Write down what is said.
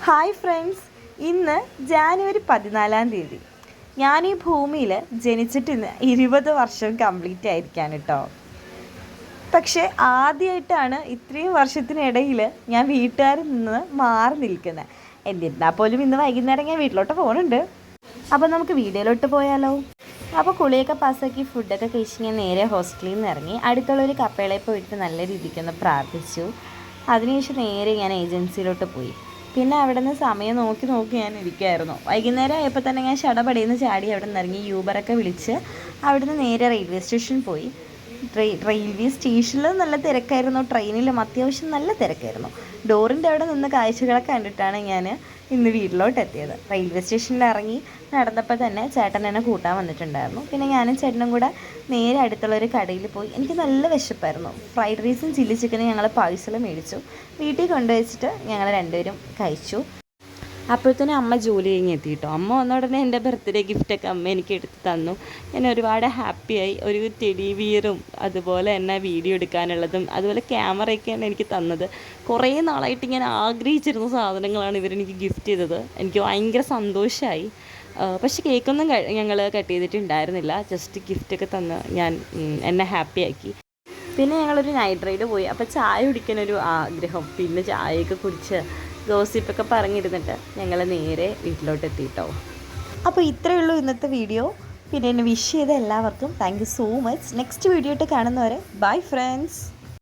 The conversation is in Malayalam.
ഹായ് ഫ്രണ്ട്സ്, ഇന്ന് ജാനുവരി 14 ഞാൻ ഈ ഭൂമിയിൽ ജനിച്ചിട്ട് ഇന്ന് 20 വർഷം കംപ്ലീറ്റ് ആയിരിക്കാണ് കേട്ടോ. പക്ഷേ ആദ്യമായിട്ടാണ് ഇത്രയും വർഷത്തിനിടയിൽ ഞാൻ വീട്ടുകാരിൽ നിന്ന് മാറി നിൽക്കുന്നത്. എന്നിരുന്നാൽ പോലും ഇന്ന് വൈകുന്നേരം ഞാൻ വീട്ടിലോട്ട് പോകുന്നുണ്ട്. അപ്പോൾ നമുക്ക് വീഡിയോയിലോട്ട് പോയാലോ. അപ്പോൾ കുളിയൊക്കെ പാസ്സാക്കി ഫുഡൊക്കെ കഴിച്ച് ഞാൻ നേരെ ഹോസ്റ്റലിൽ നിന്ന് ഇറങ്ങി അടുത്തുള്ളൊരു കപ്പേളയിൽ പോയിട്ട് നല്ല രീതിക്കൊന്ന് പ്രാർത്ഥിച്ചു. അതിനുശേഷം നേരെ ഞാൻ ഏജൻസിയിലോട്ട് പോയി. പിന്നെ അവിടെ നിന്ന് സമയം നോക്കി ഞാൻ ഇരിക്കുമായിരുന്നു. വൈകുന്നേരം ആയപ്പോൾ തന്നെ ഞാൻ ഷടപടിയിൽ നിന്ന് ചാടി അവിടെ നിന്ന് ഇറങ്ങി യൂബറൊക്കെ വിളിച്ച് അവിടെ നിന്ന് നേരെ റെയിൽവേ സ്റ്റേഷനിൽ പോയി. റെയിൽവേ സ്റ്റേഷനിൽ നല്ല തിരക്കായിരുന്നു, ട്രെയിനിലും അത്യാവശ്യം നല്ല തിരക്കായിരുന്നു. ഡോറിൻ്റെ അവിടെ നിന്ന് കാഴ്ചകളൊക്കെ കണ്ടിട്ടാണ് ഞാൻ ഇന്ന് വീട്ടിലോട്ട് എത്തിയത്. റെയിൽവേ സ്റ്റേഷനിൽ ഇറങ്ങി നടന്നപ്പോൾ തന്നെ ചേട്ടൻ എന്നെ കൂട്ടാൻ വന്നിട്ടുണ്ടായിരുന്നു. പിന്നെ ഞാനും ചേട്ടനും കൂടെ നേരെ അടുത്തുള്ളൊരു കടയിൽ പോയി. എനിക്ക് നല്ല വിശപ്പായിരുന്നു. ഫ്രൈഡ് റൈസും ചില്ലി ചിക്കനും ഞങ്ങൾ പാഴ്സൽ മേടിച്ചു. വീട്ടിൽ കൊണ്ടുവച്ചിട്ട് ഞങ്ങൾ രണ്ടുപേരും കഴിച്ചു. അപ്പോഴത്തേനും അമ്മ ജോലി കഴിഞ്ഞ് എത്തിയിട്ടോ. അമ്മ വന്ന ഉടനെ എൻ്റെ ബർത്ത്ഡേ ഗിഫ്റ്റൊക്കെ അമ്മ എനിക്ക് എടുത്ത് തന്നു. ഞാൻ ഒരുപാട് ഹാപ്പിയായി. ഒരു ടെഡി ബിയറും അതുപോലെ തന്നെ വീഡിയോ എടുക്കാനുള്ളതും അതുപോലെ ക്യാമറയൊക്കെയാണ് എനിക്ക് തന്നത്. കുറേ നാളായിട്ട് ഞാൻ ആഗ്രഹിച്ചിരുന്ന സാധനങ്ങളാണ് ഇവരെനിക്ക് ഗിഫ്റ്റ് ചെയ്തത്. എനിക്ക് ഭയങ്കര സന്തോഷമായി. പക്ഷേ കേക്കൊന്നും ഞങ്ങൾ കട്ട് ചെയ്തിട്ടുണ്ടായിരുന്നില്ല. ജസ്റ്റ് ഗിഫ്റ്റൊക്കെ തന്ന് എന്നെ ഹാപ്പിയാക്കി. പിന്നെ ഞങ്ങളൊരു നൈറ്റ് റൈഡ് പോയി. അപ്പോൾ ചായ കുടിക്കാനൊരു ആഗ്രഹം. പിന്നെ ചായയൊക്കെ കുടിച്ച് ഗോസിപ്പൊക്കെ പറഞ്ഞിരുന്നിട്ട് ഞങ്ങൾ നേരെ വീട്ടിലോട്ട് എത്തിയിട്ടോ. അപ്പോൾ ഇത്രയേ ഉള്ളൂ ഇന്നത്തെ വീഡിയോ. പിന്നെ എന്നെ വിഷ് ചെയ്ത എല്ലാവർക്കും thank you so much. Next video ആയിട്ട് കാണുന്നവരെ ബൈ ഫ്രണ്ട്സ്.